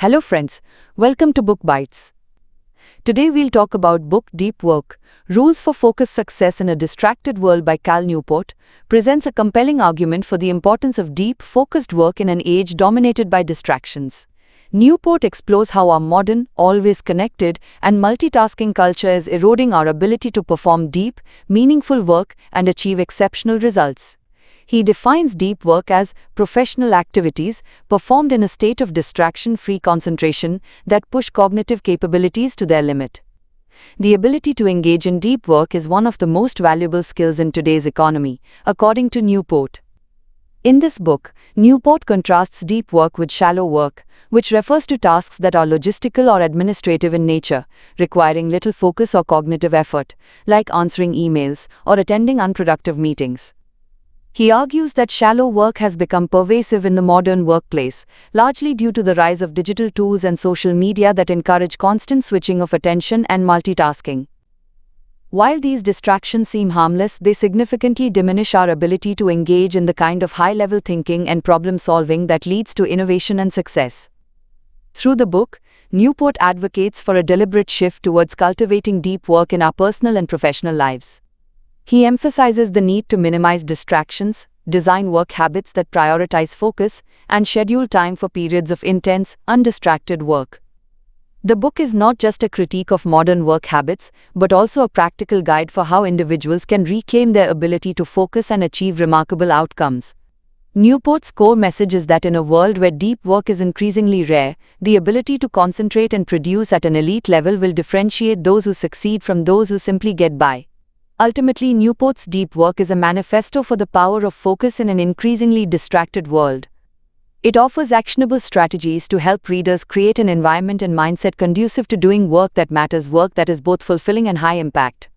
Hello friends, welcome to Book Bites. Today we'll talk about book Deep Work, Rules for Focused Success in a Distracted World by Cal Newport, presents a compelling argument for the importance of deep, focused work in an age dominated by distractions. Newport explores how our modern, always connected, and multitasking culture is eroding our ability to perform deep, meaningful work and achieve exceptional results. He defines deep work as professional activities performed in a state of distraction-free concentration that push cognitive capabilities to their limit. The ability to engage in deep work is one of the most valuable skills in today's economy, according to Newport. In this book, Newport contrasts deep work with shallow work, which refers to tasks that are logistical or administrative in nature, requiring little focus or cognitive effort, like answering emails or attending unproductive meetings. He argues that shallow work has become pervasive in the modern workplace, largely due to the rise of digital tools and social media that encourage constant switching of attention and multitasking. While these distractions seem harmless, they significantly diminish our ability to engage in the kind of high-level thinking and problem-solving that leads to innovation and success. Through the book, Newport advocates for a deliberate shift towards cultivating deep work in our personal and professional lives. He emphasizes the need to minimize distractions, design work habits that prioritize focus, and schedule time for periods of intense, undistracted work. The book is not just a critique of modern work habits, but also a practical guide for how individuals can reclaim their ability to focus and achieve remarkable outcomes. Newport's core message is that in a world where deep work is increasingly rare, the ability to concentrate and produce at an elite level will differentiate those who succeed from those who simply get by. Ultimately, Newport's deep work is a manifesto for the power of focus in an increasingly distracted world. It offers actionable strategies to help readers create an environment and mindset conducive to doing work that matters, work that is both fulfilling and high impact.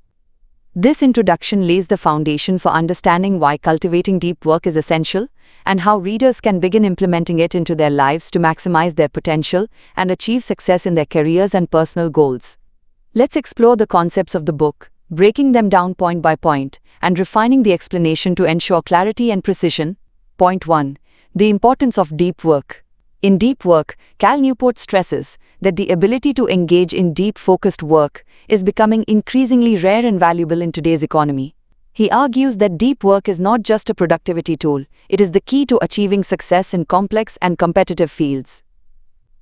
This introduction lays the foundation for understanding why cultivating deep work is essential, and how readers can begin implementing it into their lives to maximize their potential and achieve success in their careers and personal goals. Let's explore the concepts of the book, breaking them down point by point, and refining the explanation to ensure clarity and precision. Point 1. The importance of deep work. In deep work, Cal Newport stresses that the ability to engage in deep focused work is becoming increasingly rare and valuable in today's economy. He argues that deep work is not just a productivity tool, it is the key to achieving success in complex and competitive fields.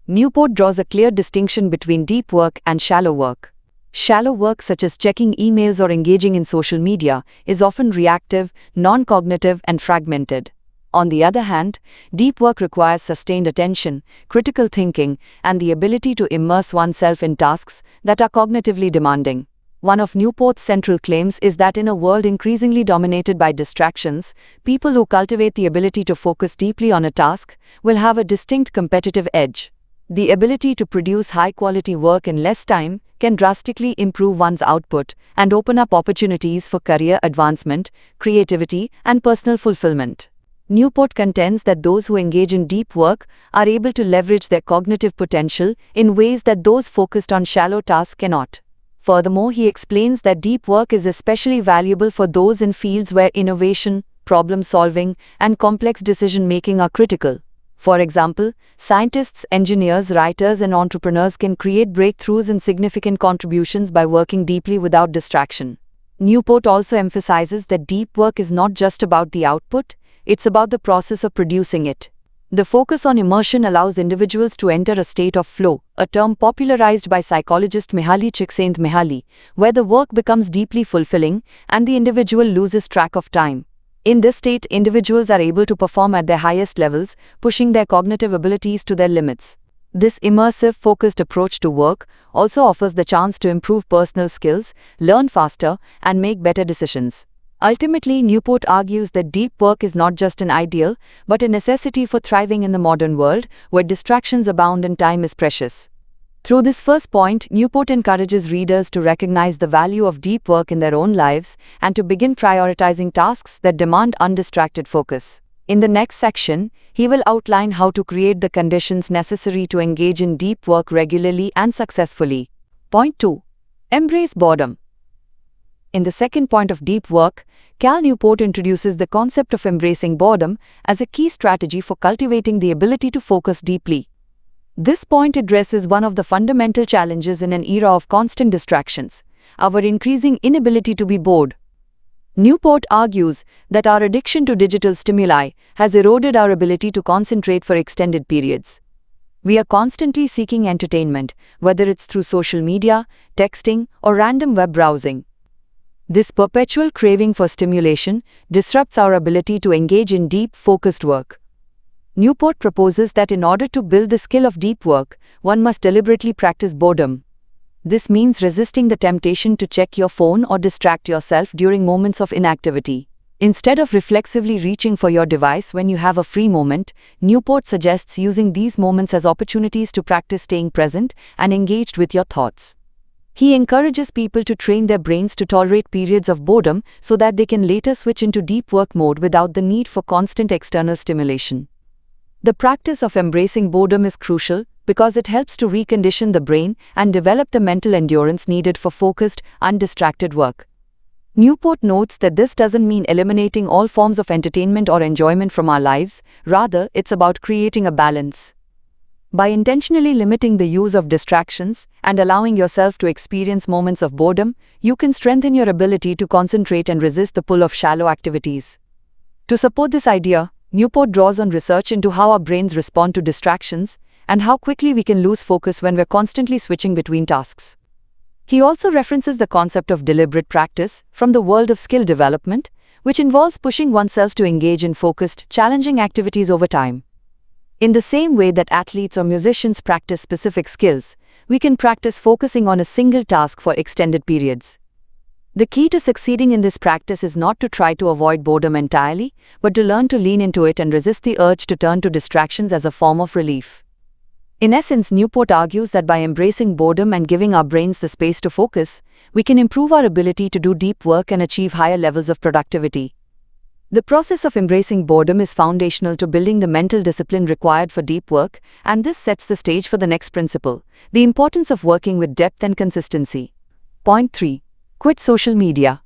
Newport draws a clear distinction between deep work and shallow work. Shallow work, such as checking emails or engaging in social media, is often reactive, non-cognitive, and fragmented. On the other hand, deep work requires sustained attention, critical thinking, and the ability to immerse oneself in tasks that are cognitively demanding. One of Newport's central claims is that in a world increasingly dominated by distractions, people who cultivate the ability to focus deeply on a task will have a distinct competitive edge. The ability to produce high-quality work in less time can drastically improve one's output and open up opportunities for career advancement, creativity, and personal fulfillment. Newport contends that those who engage in deep work are able to leverage their cognitive potential in ways that those focused on shallow tasks cannot. Furthermore, he explains that deep work is especially valuable for those in fields where innovation, problem-solving, and complex decision-making are critical. For example, scientists, engineers, writers, and entrepreneurs can create breakthroughs and significant contributions by working deeply without distraction. Newport also emphasizes that deep work is not just about the output, it's about the process of producing it. The focus on immersion allows individuals to enter a state of flow, a term popularized by psychologist Mihaly Csikszentmihalyi, where the work becomes deeply fulfilling and the individual loses track of time. In this state, individuals are able to perform at their highest levels, pushing their cognitive abilities to their limits. This immersive, focused approach to work also offers the chance to improve personal skills, learn faster, and make better decisions. Ultimately, Newport argues that deep work is not just an ideal, but a necessity for thriving in the modern world, where distractions abound and time is precious. Through this first point, Newport encourages readers to recognize the value of deep work in their own lives and to begin prioritizing tasks that demand undistracted focus. In the next section, he will outline how to create the conditions necessary to engage in deep work regularly and successfully. Point 2. Embrace boredom. In the second point of deep work, Cal Newport introduces the concept of embracing boredom as a key strategy for cultivating the ability to focus deeply. This point addresses one of the fundamental challenges in an era of constant distractions: our increasing inability to be bored. Newport argues that our addiction to digital stimuli has eroded our ability to concentrate for extended periods. We are constantly seeking entertainment, whether it's through social media, texting, or random web browsing. This perpetual craving for stimulation disrupts our ability to engage in deep, focused work. Newport proposes that in order to build the skill of deep work, one must deliberately practice boredom. This means resisting the temptation to check your phone or distract yourself during moments of inactivity. Instead of reflexively reaching for your device when you have a free moment, Newport suggests using these moments as opportunities to practice staying present and engaged with your thoughts. He encourages people to train their brains to tolerate periods of boredom so that they can later switch into deep work mode without the need for constant external stimulation. The practice of embracing boredom is crucial because it helps to recondition the brain and develop the mental endurance needed for focused, undistracted work. Newport notes that this doesn't mean eliminating all forms of entertainment or enjoyment from our lives, rather, it's about creating a balance. By intentionally limiting the use of distractions and allowing yourself to experience moments of boredom, you can strengthen your ability to concentrate and resist the pull of shallow activities. To support this idea, Newport draws on research into how our brains respond to distractions and how quickly we can lose focus when we're constantly switching between tasks. He also references the concept of deliberate practice from the world of skill development, which involves pushing oneself to engage in focused, challenging activities over time. In the same way that athletes or musicians practice specific skills, we can practice focusing on a single task for extended periods. The key to succeeding in this practice is not to try to avoid boredom entirely, but to learn to lean into it and resist the urge to turn to distractions as a form of relief. In essence, Newport argues that by embracing boredom and giving our brains the space to focus, we can improve our ability to do deep work and achieve higher levels of productivity. The process of embracing boredom is foundational to building the mental discipline required for deep work, and this sets the stage for the next principle: the importance of working with depth and consistency. Point 3. Quit social media.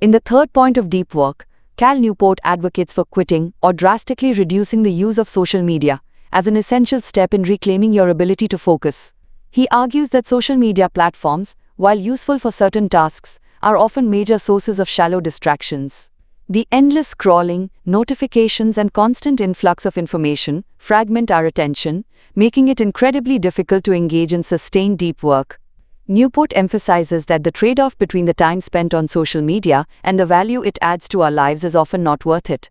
In the third point of deep work, Cal Newport advocates for quitting or drastically reducing the use of social media as an essential step in reclaiming your ability to focus. He argues that social media platforms, while useful for certain tasks, are often major sources of shallow distractions. The endless scrolling, notifications, and constant influx of information fragment our attention, making it incredibly difficult to engage in sustained deep work. Newport emphasizes that the trade-off between the time spent on social media and the value it adds to our lives is often not worth it.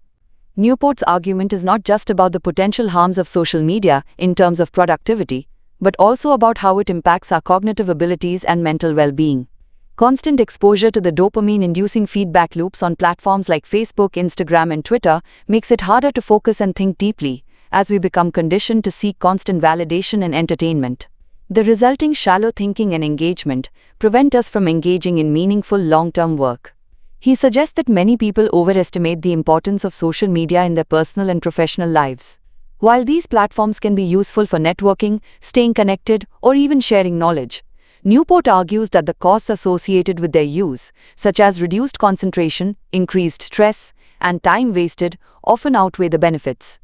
Newport's argument is not just about the potential harms of social media in terms of productivity, but also about how it impacts our cognitive abilities and mental well-being. Constant exposure to the dopamine-inducing feedback loops on platforms like Facebook, Instagram, and Twitter makes it harder to focus and think deeply, as we become conditioned to seek constant validation and entertainment. The resulting shallow thinking and engagement prevent us from engaging in meaningful long-term work. He suggests that many people overestimate the importance of social media in their personal and professional lives. While these platforms can be useful for networking, staying connected, or even sharing knowledge, Newport argues that the costs associated with their use, such as reduced concentration, increased stress, and time wasted, often outweigh the benefits.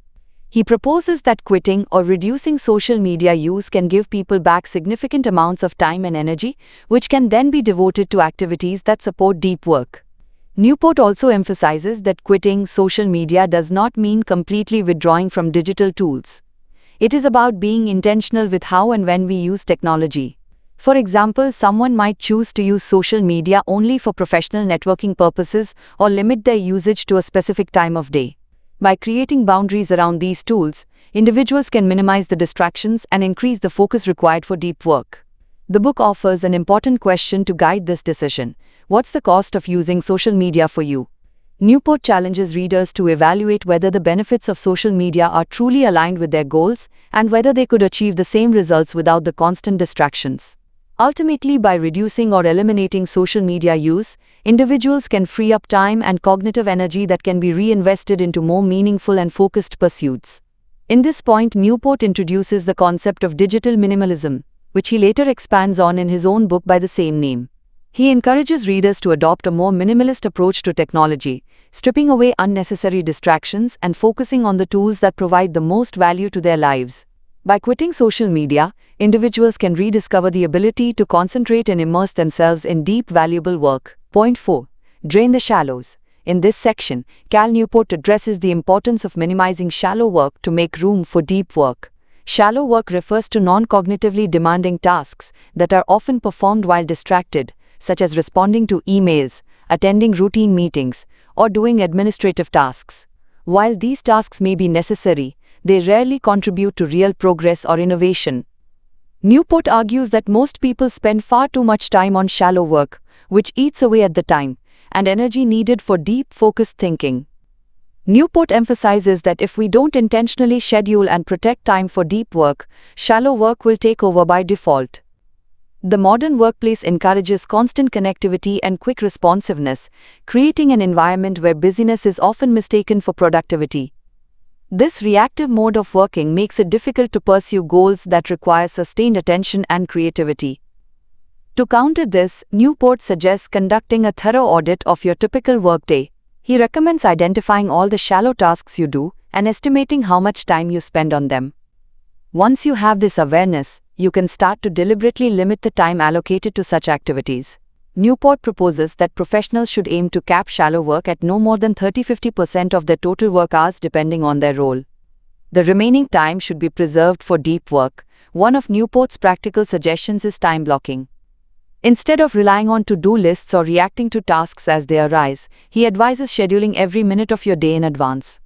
He proposes that quitting or reducing social media use can give people back significant amounts of time and energy, which can then be devoted to activities that support deep work. Newport also emphasizes that quitting social media does not mean completely withdrawing from digital tools. It is about being intentional with how and when we use technology. For example, someone might choose to use social media only for professional networking purposes or limit their usage to a specific time of day. By creating boundaries around these tools, individuals can minimize the distractions and increase the focus required for deep work. The book offers an important question to guide this decision: what's the cost of using social media for you? Newport challenges readers to evaluate whether the benefits of social media are truly aligned with their goals and whether they could achieve the same results without the constant distractions. Ultimately, by reducing or eliminating social media use, individuals can free up time and cognitive energy that can be reinvested into more meaningful and focused pursuits. In this point, Newport introduces the concept of digital minimalism, which he later expands on in his own book by the same name. He encourages readers to adopt a more minimalist approach to technology, stripping away unnecessary distractions and focusing on the tools that provide the most value to their lives. By quitting social media, individuals can rediscover the ability to concentrate and immerse themselves in deep, valuable work. Point 4. Drain the shallows. In this section, Cal Newport addresses the importance of minimizing shallow work to make room for deep work. Shallow work refers to non-cognitively demanding tasks that are often performed while distracted, such as responding to emails, attending routine meetings, or doing administrative tasks. While these tasks may be necessary, they rarely contribute to real progress or innovation. Newport argues that most people spend far too much time on shallow work, which eats away at the time and energy needed for deep, focused thinking. Newport emphasizes that if we don't intentionally schedule and protect time for deep work, shallow work will take over by default. The modern workplace encourages constant connectivity and quick responsiveness, creating an environment where busyness is often mistaken for productivity. This reactive mode of working makes it difficult to pursue goals that require sustained attention and creativity. To counter this, Newport suggests conducting a thorough audit of your typical workday. He recommends identifying all the shallow tasks you do and estimating how much time you spend on them. Once you have this awareness, you can start to deliberately limit the time allocated to such activities. Newport proposes that professionals should aim to cap shallow work at no more than 30–50% of their total work hours depending on their role. The remaining time should be preserved for deep work. One of Newport's practical suggestions is time blocking. Instead of relying on to-do lists or reacting to tasks as they arise, he advises scheduling every minute of your day in advance.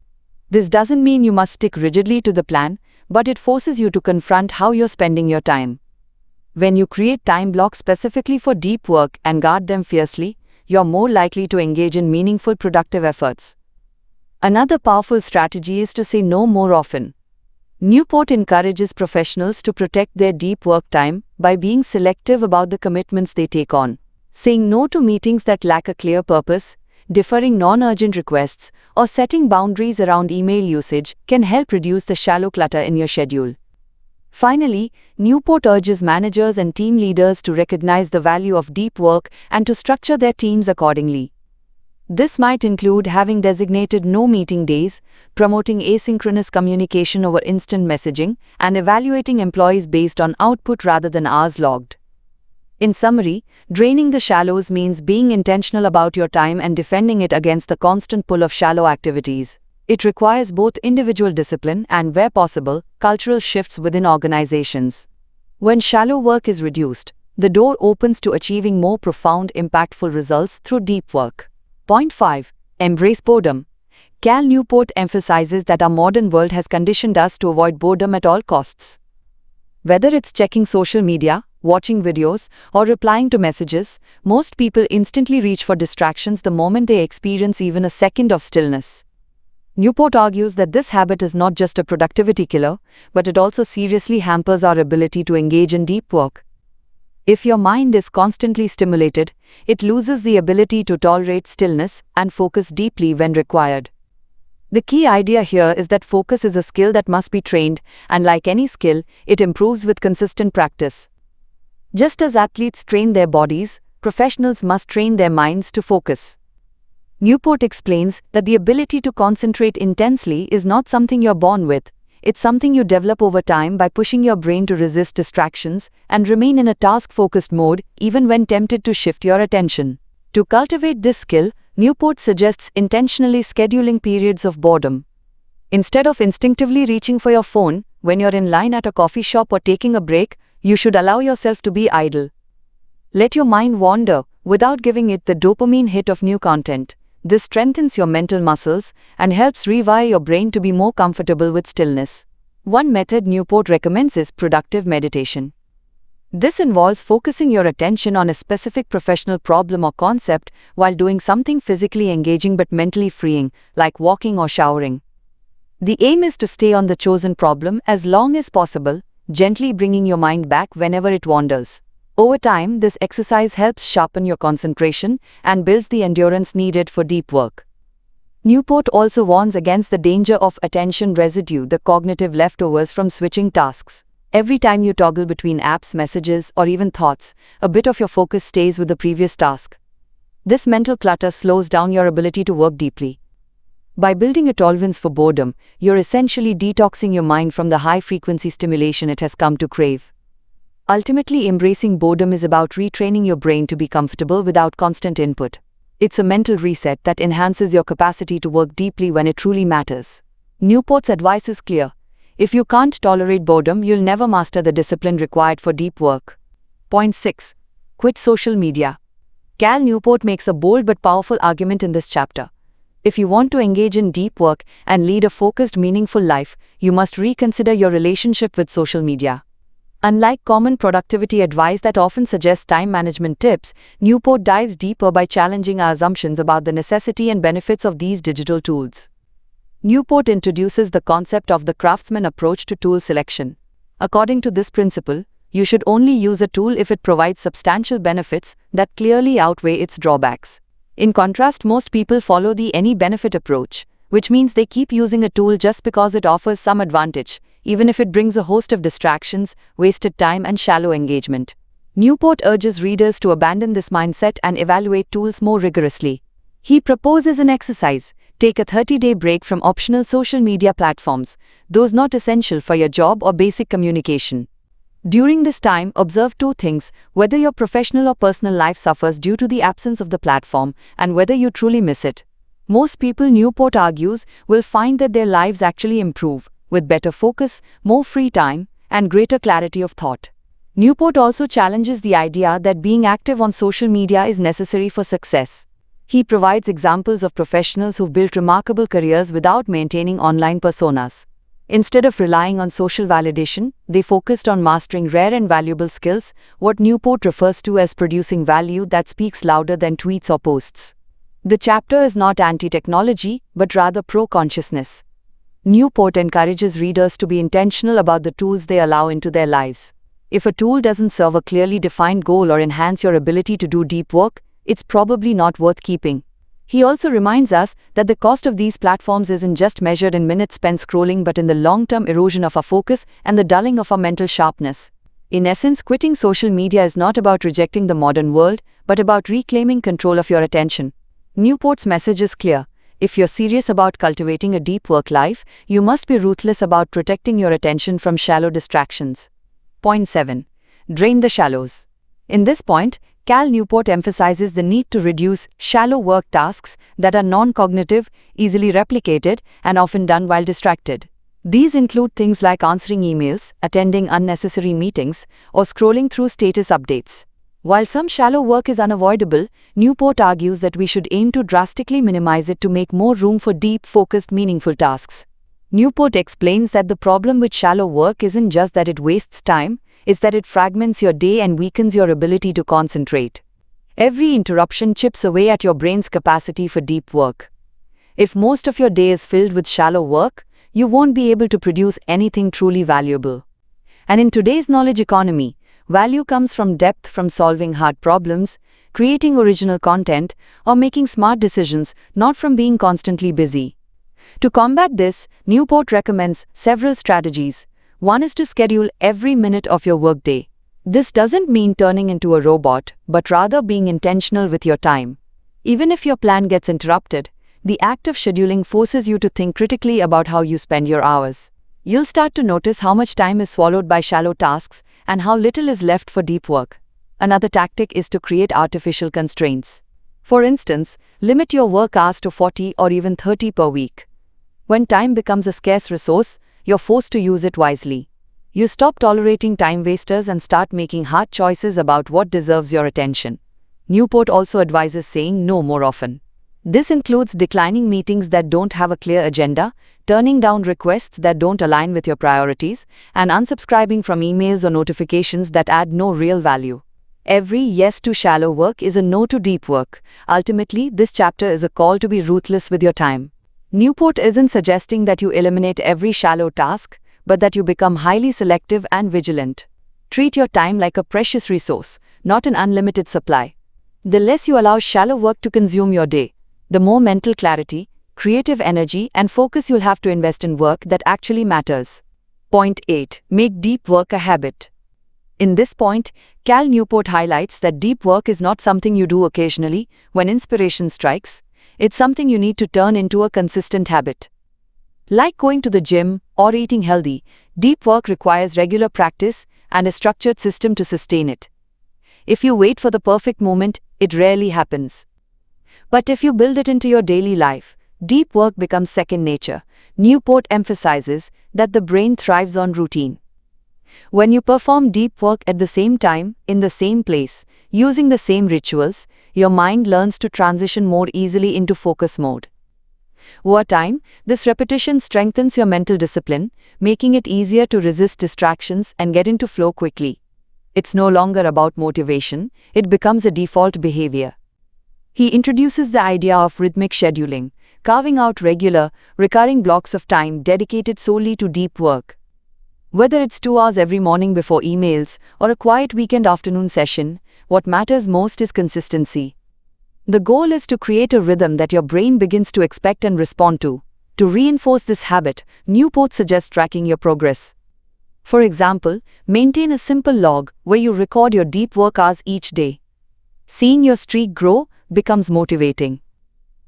This doesn't mean you must stick rigidly to the plan, but it forces you to confront how you're spending your time. When you create time blocks specifically for deep work and guard them fiercely, you're more likely to engage in meaningful, productive efforts. Another powerful strategy is to say no more often. Newport encourages professionals to protect their deep work time by being selective about the commitments they take on. Saying no to meetings that lack a clear purpose, deferring non-urgent requests, or setting boundaries around email usage can help reduce the shallow clutter in your schedule. Finally, Newport urges managers and team leaders to recognize the value of deep work and to structure their teams accordingly. This might include having designated no-meeting days, promoting asynchronous communication over instant messaging, and evaluating employees based on output rather than hours logged. In summary, draining the shallows means being intentional about your time and defending it against the constant pull of shallow activities. It requires both individual discipline and, where possible, cultural shifts within organizations. When shallow work is reduced, the door opens to achieving more profound, impactful results through deep work. Point 5. Embrace boredom. Cal Newport emphasizes that our modern world has conditioned us to avoid boredom at all costs. Whether it's checking social media, watching videos, or replying to messages, most people instantly reach for distractions the moment they experience even a second of stillness. Newport argues that this habit is not just a productivity killer, but it also seriously hampers our ability to engage in deep work. If your mind is constantly stimulated, it loses the ability to tolerate stillness and focus deeply when required. The key idea here is that focus is a skill that must be trained, and like any skill, it improves with consistent practice. Just as athletes train their bodies, professionals must train their minds to focus. Newport explains that the ability to concentrate intensely is not something you're born with. It's something you develop over time by pushing your brain to resist distractions and remain in a task-focused mode even when tempted to shift your attention. To cultivate this skill, Newport suggests intentionally scheduling periods of boredom. Instead of instinctively reaching for your phone when you're in line at a coffee shop or taking a break, you should allow yourself to be idle. Let your mind wander without giving it the dopamine hit of new content. This strengthens your mental muscles and helps rewire your brain to be more comfortable with stillness. One method Newport recommends is productive meditation. This involves focusing your attention on a specific professional problem or concept while doing something physically engaging but mentally freeing, like walking or showering. The aim is to stay on the chosen problem as long as possible, gently bringing your mind back whenever it wanders. Over time, this exercise helps sharpen your concentration and builds the endurance needed for deep work. Newport also warns against the danger of attention residue, the cognitive leftovers from switching tasks. Every time you toggle between apps, messages, or even thoughts, a bit of your focus stays with the previous task. This mental clutter slows down your ability to work deeply. By building a tolerance for boredom, you're essentially detoxing your mind from the high-frequency stimulation it has come to crave. Ultimately, embracing boredom is about retraining your brain to be comfortable without constant input. It's a mental reset that enhances your capacity to work deeply when it truly matters. Newport's advice is clear. If you can't tolerate boredom, you'll never master the discipline required for deep work. Point 6. Quit social media. Cal Newport makes a bold but powerful argument in this chapter. If you want to engage in deep work and lead a focused, meaningful life, you must reconsider your relationship with social media. Unlike common productivity advice that often suggests time management tips, Newport dives deeper by challenging our assumptions about the necessity and benefits of these digital tools. Newport introduces the concept of the craftsman approach to tool selection. According to this principle, you should only use a tool if it provides substantial benefits that clearly outweigh its drawbacks. In contrast, most people follow the any benefit approach, which means they keep using a tool just because it offers some advantage, even if it brings a host of distractions, wasted time, and shallow engagement. Newport urges readers to abandon this mindset and evaluate tools more rigorously. He proposes an exercise. Take a 30-day break from optional social media platforms, those not essential for your job or basic communication. During this time, observe two things: whether your professional or personal life suffers due to the absence of the platform, and whether you truly miss it. Most people, Newport argues, will find that their lives actually improve, with better focus, more free time, and greater clarity of thought. Newport also challenges the idea that being active on social media is necessary for success. He provides examples of professionals who've built remarkable careers without maintaining online personas. Instead of relying on social validation, they focused on mastering rare and valuable skills, what Newport refers to as producing value that speaks louder than tweets or posts. The chapter is not anti-technology, but rather pro-consciousness. Newport encourages readers to be intentional about the tools they allow into their lives. If a tool doesn't serve a clearly defined goal or enhance your ability to do deep work, it's probably not worth keeping. He also reminds us that the cost of these platforms isn't just measured in minutes spent scrolling, but in the long-term erosion of our focus and the dulling of our mental sharpness. In essence, quitting social media is not about rejecting the modern world, but about reclaiming control of your attention. Newport's message is clear. If you're serious about cultivating a deep work life, you must be ruthless about protecting your attention from shallow distractions. Point 7. Drain the shallows. In this point, Cal Newport emphasizes the need to reduce shallow work tasks that are non-cognitive, easily replicated, and often done while distracted. These include things like answering emails, attending unnecessary meetings, or scrolling through status updates. While some shallow work is unavoidable, Newport argues that we should aim to drastically minimize it to make more room for deep, focused, meaningful tasks. Newport explains that the problem with shallow work isn't just that it wastes time, it's that it fragments your day and weakens your ability to concentrate. Every interruption chips away at your brain's capacity for deep work. If most of your day is filled with shallow work, you won't be able to produce anything truly valuable. And in today's knowledge economy, value comes from depth, from solving hard problems, creating original content, or making smart decisions, not from being constantly busy. To combat this, Newport recommends several strategies. One is to schedule every minute of your workday. This doesn't mean turning into a robot, but rather being intentional with your time. Even if your plan gets interrupted, the act of scheduling forces you to think critically about how you spend your hours. You'll start to notice how much time is swallowed by shallow tasks and how little is left for deep work. Another tactic is to create artificial constraints. For instance, limit your work hours to 40 or even 30 per week. When time becomes a scarce resource, you're forced to use it wisely. You stop tolerating time wasters and start making hard choices about what deserves your attention. Newport also advises saying no more often. This includes declining meetings that don't have a clear agenda, turning down requests that don't align with your priorities, and unsubscribing from emails or notifications that add no real value. Every yes to shallow work is a no to deep work. Ultimately, this chapter is a call to be ruthless with your time. Newport isn't suggesting that you eliminate every shallow task, but that you become highly selective and vigilant. Treat your time like a precious resource, not an unlimited supply. The less you allow shallow work to consume your day, the more mental clarity, creative energy, and focus you'll have to invest in work that actually matters. Point 8. Make deep work a habit. In this point, Cal Newport highlights that deep work is not something you do occasionally when inspiration strikes. It's something you need to turn into a consistent habit. Like going to the gym or eating healthy, deep work requires regular practice and a structured system to sustain it. If you wait for the perfect moment, it rarely happens. But if you build it into your daily life, deep work becomes second nature. Newport emphasizes that the brain thrives on routine. When you perform deep work at the same time, in the same place, using the same rituals, your mind learns to transition more easily into focus mode. Over time, this repetition strengthens your mental discipline, making it easier to resist distractions and get into flow quickly. It's no longer about motivation, it becomes a default behavior. He introduces the idea of rhythmic scheduling, carving out regular, recurring blocks of time dedicated solely to deep work. Whether it's 2 hours every morning before emails or a quiet weekend afternoon session, what matters most is consistency. The goal is to create a rhythm that your brain begins to expect and respond to. To reinforce this habit, Newport suggests tracking your progress. For example, maintain a simple log where you record your deep work hours each day. Seeing your streak grow becomes motivating.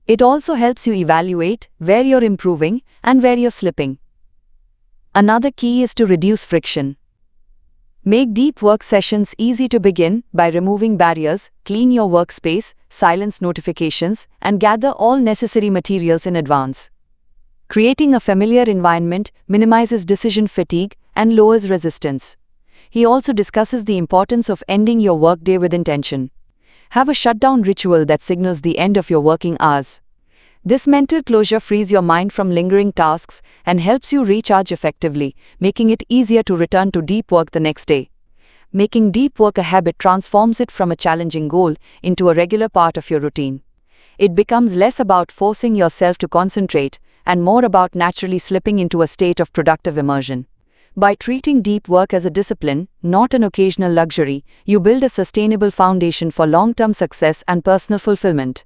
It also helps you evaluate where you're improving and where you're slipping. Another key is to reduce friction. Make deep work sessions easy to begin by removing barriers, clean your workspace, silence notifications, and gather all necessary materials in advance. Creating a familiar environment minimizes decision fatigue and lowers resistance. He also discusses the importance of ending your workday with intention. Have a shutdown ritual that signals the end of your working hours. This mental closure frees your mind from lingering tasks and helps you recharge effectively, making it easier to return to deep work the next day. Making deep work a habit transforms it from a challenging goal into a regular part of your routine. It becomes less about forcing yourself to concentrate and more about naturally slipping into a state of productive immersion. By treating deep work as a discipline, not an occasional luxury, you build a sustainable foundation for long-term success and personal fulfillment.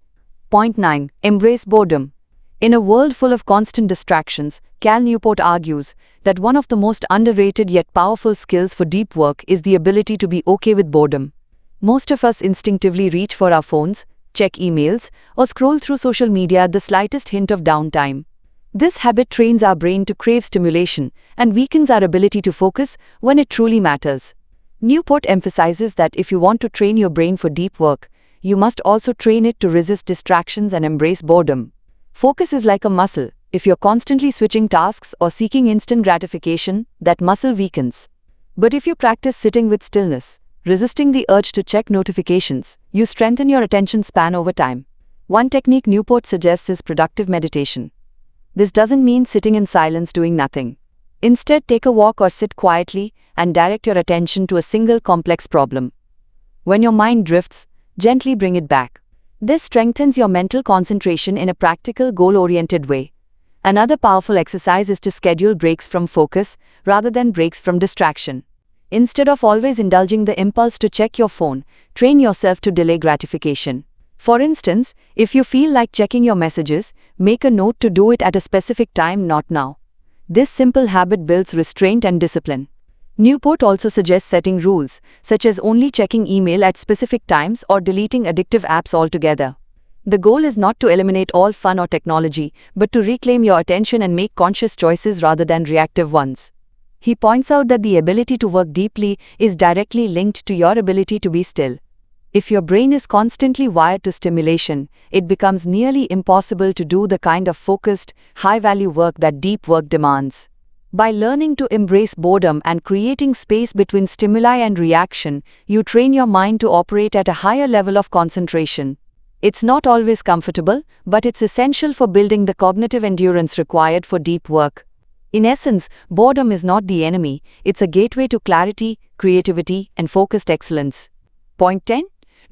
Point 9. Embrace boredom. In a world full of constant distractions, Cal Newport argues that one of the most underrated yet powerful skills for deep work is the ability to be okay with boredom. Most of us instinctively reach for our phones, check emails, or scroll through social media at the slightest hint of downtime. This habit trains our brain to crave stimulation and weakens our ability to focus when it truly matters. Newport emphasizes that if you want to train your brain for deep work, you must also train it to resist distractions and embrace boredom. Focus is like a muscle. If you're constantly switching tasks or seeking instant gratification, that muscle weakens. But if you practice sitting with stillness, resisting the urge to check notifications, you strengthen your attention span over time. One technique Newport suggests is productive meditation. This doesn't mean sitting in silence doing nothing. Instead, take a walk or sit quietly and direct your attention to a single complex problem. When your mind drifts, gently bring it back. This strengthens your mental concentration in a practical, goal-oriented way. Another powerful exercise is to schedule breaks from focus rather than breaks from distraction. Instead of always indulging the impulse to check your phone, train yourself to delay gratification. For instance, if you feel like checking your messages, make a note to do it at a specific time, not now. This simple habit builds restraint and discipline. Newport also suggests setting rules, such as only checking email at specific times or deleting addictive apps altogether. The goal is not to eliminate all fun or technology, but to reclaim your attention and make conscious choices rather than reactive ones. He points out that the ability to work deeply is directly linked to your ability to be still. If your brain is constantly wired to stimulation, it becomes nearly impossible to do the kind of focused, high-value work that deep work demands. By learning to embrace boredom and creating space between stimuli and reaction, you train your mind to operate at a higher level of concentration. It's not always comfortable, but it's essential for building the cognitive endurance required for deep work. In essence, boredom is not the enemy, it's a gateway to clarity, creativity, and focused excellence. Point 10.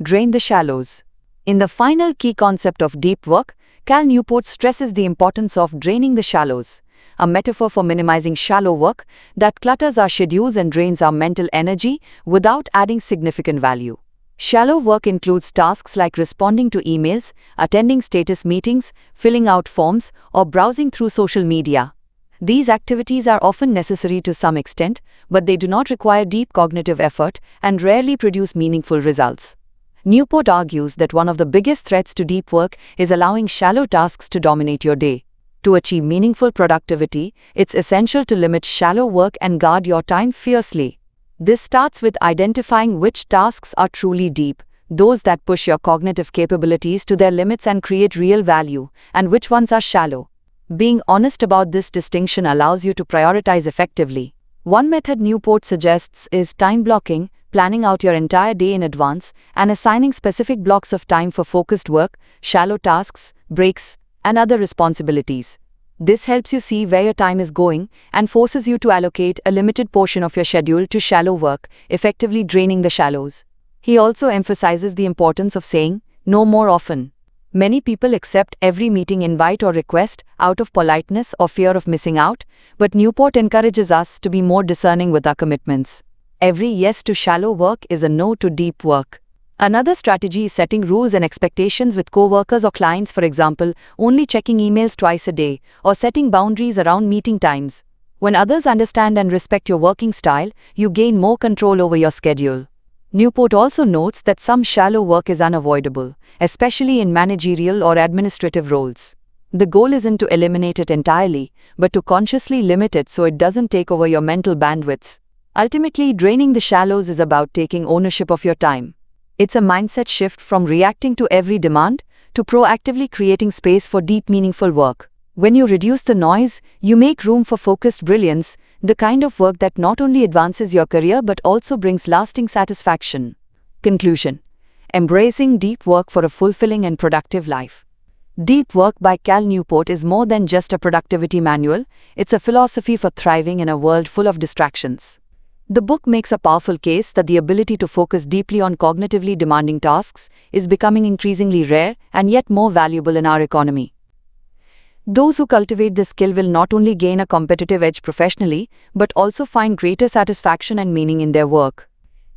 Drain the shallows. In the final key concept of deep work, Cal Newport stresses the importance of draining the shallows, a metaphor for minimizing shallow work that clutters our schedules and drains our mental energy without adding significant value. Shallow work includes tasks like responding to emails, attending status meetings, filling out forms, or browsing through social media. These activities are often necessary to some extent, but they do not require deep cognitive effort and rarely produce meaningful results. Newport argues that one of the biggest threats to deep work is allowing shallow tasks to dominate your day. To achieve meaningful productivity, it's essential to limit shallow work and guard your time fiercely. This starts with identifying which tasks are truly deep, those that push your cognitive capabilities to their limits and create real value, and which ones are shallow. Being honest about this distinction allows you to prioritize effectively. One method Newport suggests is time blocking, planning out your entire day in advance, and assigning specific blocks of time for focused work, shallow tasks, breaks, and other responsibilities. This helps you see where your time is going and forces you to allocate a limited portion of your schedule to shallow work, effectively draining the shallows. He also emphasizes the importance of saying no more often. Many people accept every meeting invite or request out of politeness or fear of missing out, but Newport encourages us to be more discerning with our commitments. Every yes to shallow work is a no to deep work. Another strategy is setting rules and expectations with coworkers or clients, for example, only checking emails twice a day, or setting boundaries around meeting times. When others understand and respect your working style, you gain more control over your schedule. Newport also notes that some shallow work is unavoidable, especially in managerial or administrative roles. The goal isn't to eliminate it entirely, but to consciously limit it so it doesn't take over your mental bandwidths. Ultimately, draining the shallows is about taking ownership of your time. It's a mindset shift from reacting to every demand to proactively creating space for deep, meaningful work. When you reduce the noise, you make room for focused brilliance, the kind of work that not only advances your career but also brings lasting satisfaction. Conclusion: embracing deep work for a fulfilling and productive life. Deep Work by Cal Newport is more than just a productivity manual, it's a philosophy for thriving in a world full of distractions. The book makes a powerful case that the ability to focus deeply on cognitively demanding tasks is becoming increasingly rare and yet more valuable in our economy. Those who cultivate this skill will not only gain a competitive edge professionally, but also find greater satisfaction and meaning in their work.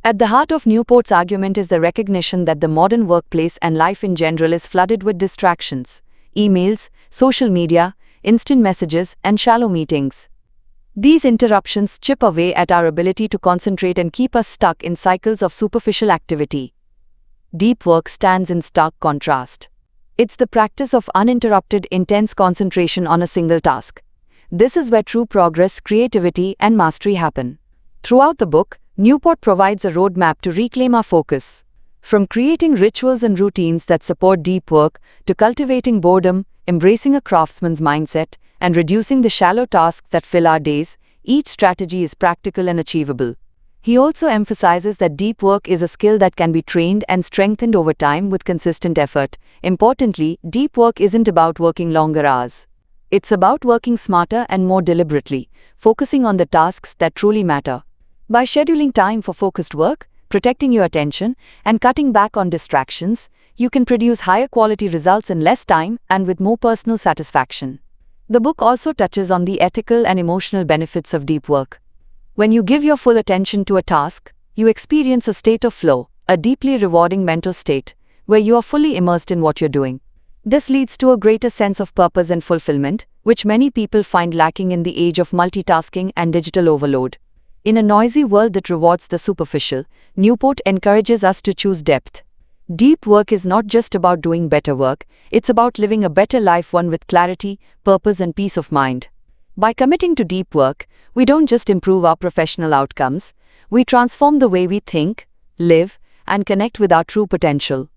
At the heart of Newport's argument is the recognition that the modern workplace and life in general is flooded with distractions: emails, social media, instant messages, and shallow meetings. These interruptions chip away at our ability to concentrate and keep us stuck in cycles of superficial activity. Deep work stands in stark contrast. It's the practice of uninterrupted, intense concentration on a single task. This is where true progress, creativity, and mastery happen. Throughout the book, Newport provides a roadmap to reclaim our focus. From creating rituals and routines that support deep work, to cultivating boredom, embracing a craftsman's mindset, and reducing the shallow tasks that fill our days, each strategy is practical and achievable. He also emphasizes that deep work is a skill that can be trained and strengthened over time with consistent effort. Importantly, deep work isn't about working longer hours. It's about working smarter and more deliberately, focusing on the tasks that truly matter. By scheduling time for focused work, protecting your attention, and cutting back on distractions, you can produce higher quality results in less time and with more personal satisfaction. The book also touches on the ethical and emotional benefits of deep work. When you give your full attention to a task, you experience a state of flow, a deeply rewarding mental state, where you are fully immersed in what you're doing. This leads to a greater sense of purpose and fulfillment, which many people find lacking in the age of multitasking and digital overload. In a noisy world that rewards the superficial, Newport encourages us to choose depth. Deep work is not just about doing better work, it's about living a better life, one with clarity, purpose, and peace of mind. By committing to deep work, we don't just improve our professional outcomes, we transform the way we think, live, and connect with our true potential.